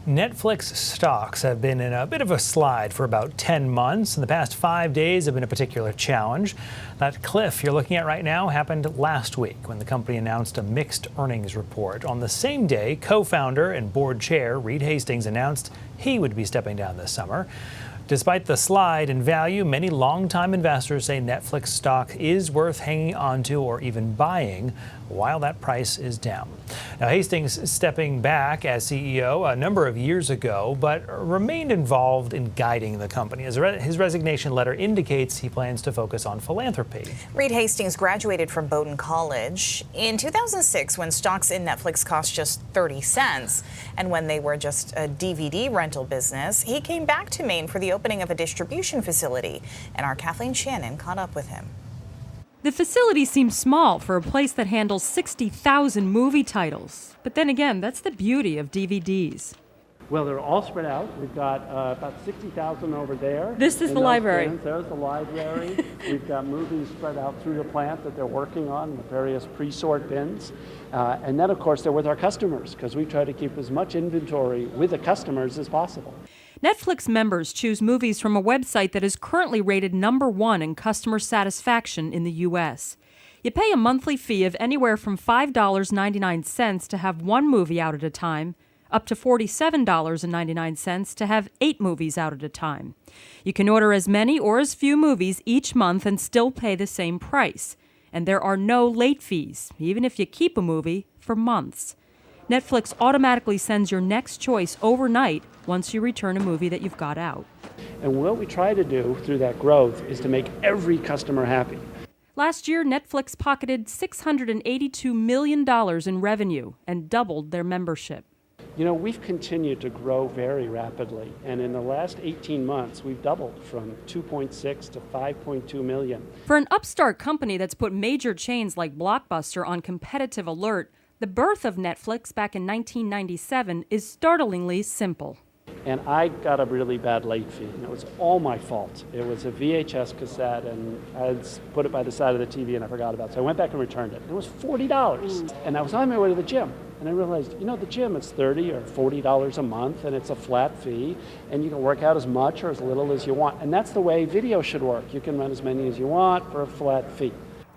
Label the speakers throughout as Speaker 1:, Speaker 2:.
Speaker 1: Netflix stocks have been in a bit of a slide for about 10 months, and the past 5 days have been a particular challenge. That cliff you're looking at right now happened last week when the company announced a mixed earnings report. On the same day, co-founder and board chair Reed Hastings announced he would be stepping down this summer. Despite the slide in value, many longtime investors say Netflix stock is worth hanging onto or even buying while that price is down. Now, Hastings stepping back as CEO a number of years ago, but remained involved in guiding the company. His resignation letter indicates he plans to focus on philanthropy.
Speaker 2: Reed Hastings graduated from Bowdoin College in 2006 when stocks in Netflix cost just 30 cents. And when they were just a DVD rental business, he came back to Maine for the opening of a distribution facility. And our Kathleen Shannon caught up with him.
Speaker 3: The facility seems small for a place that handles 60,000 movie titles. But then again, that's the beauty of DVDs.
Speaker 4: Well, they're all spread out. We've got about 60,000 over there.
Speaker 3: This is the library.
Speaker 4: There's the library. We've got movies spread out through the plant that they're working on in the various pre-sort bins. And then, of course, they're with our customers because we try to keep as much inventory with the customers as possible.
Speaker 3: Netflix members choose movies from a website that is currently rated #1 in customer satisfaction in the U.S. You pay a monthly fee of anywhere from $5.99 to have one movie out at a time, up to $47.99 to have 8 movies out at a time. You can order as many or as few movies each month and still pay the same price. And there are no late fees, even if you keep a movie for months. Netflix automatically sends your next choice overnight once you return a movie that you've got out.
Speaker 4: And what we try to do through that growth is to make every customer happy.
Speaker 3: Last year, Netflix pocketed $682 million in revenue and doubled their membership.
Speaker 4: You know, we've continued to grow very rapidly, and in the last 18 months, we've doubled from 2.6 to 5.2 million.
Speaker 3: For an upstart company that's put major chains like Blockbuster on competitive alert, the birth of Netflix back in 1997 is startlingly simple.
Speaker 4: And I got a really bad late fee, and it was all my fault. It was a VHS cassette, and I put it by the side of the TV, and I forgot about it. So I went back and returned it. It was $40, and I was on my way to the gym. And I realized, you know, the gym, it's $30 or $40 a month, and it's a flat fee, and you can work out as much or as little as you want. And that's the way video should work. You can run as many as you want for a flat fee.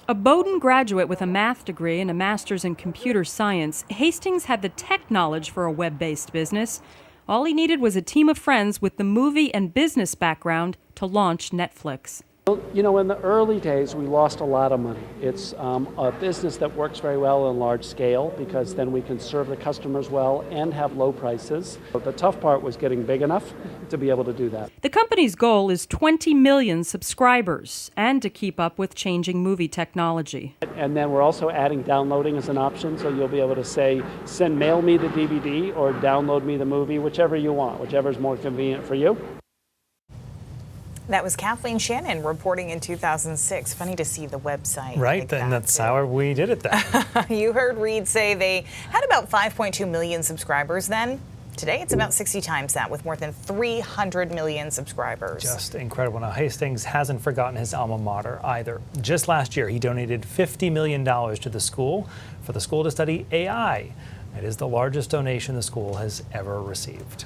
Speaker 3: A Bowdoin graduate with a math degree and a master's in computer science, Hastings had the tech knowledge for a web-based business. All he needed was a team of friends with the movie and business background to launch Netflix.
Speaker 4: Well, you know, in the early days, we lost a lot of money. It's a business that works very well on large scale because then we can serve the customers well and have low prices. But the tough part was getting big enough to be able to do that.
Speaker 3: The company's goal is 20 million subscribers and to keep up with changing movie technology.
Speaker 4: And then we're also adding downloading as an option, so you'll be able to say, mail me the DVD or download me the movie, whichever you want, whichever is more convenient for you.
Speaker 2: That was Kathleen Shannon reporting in 2006. Funny to see the website.
Speaker 1: Right, and that's how we did it then.
Speaker 2: You heard Reed say they had about 5.2 million subscribers then. Today, it's about 60 times that, with more than 300 million subscribers.
Speaker 1: Just incredible. Now, Hastings hasn't forgotten his alma mater either. Just last year, he donated $50 million to the school for the school to study AI. It is the largest donation the school has ever received.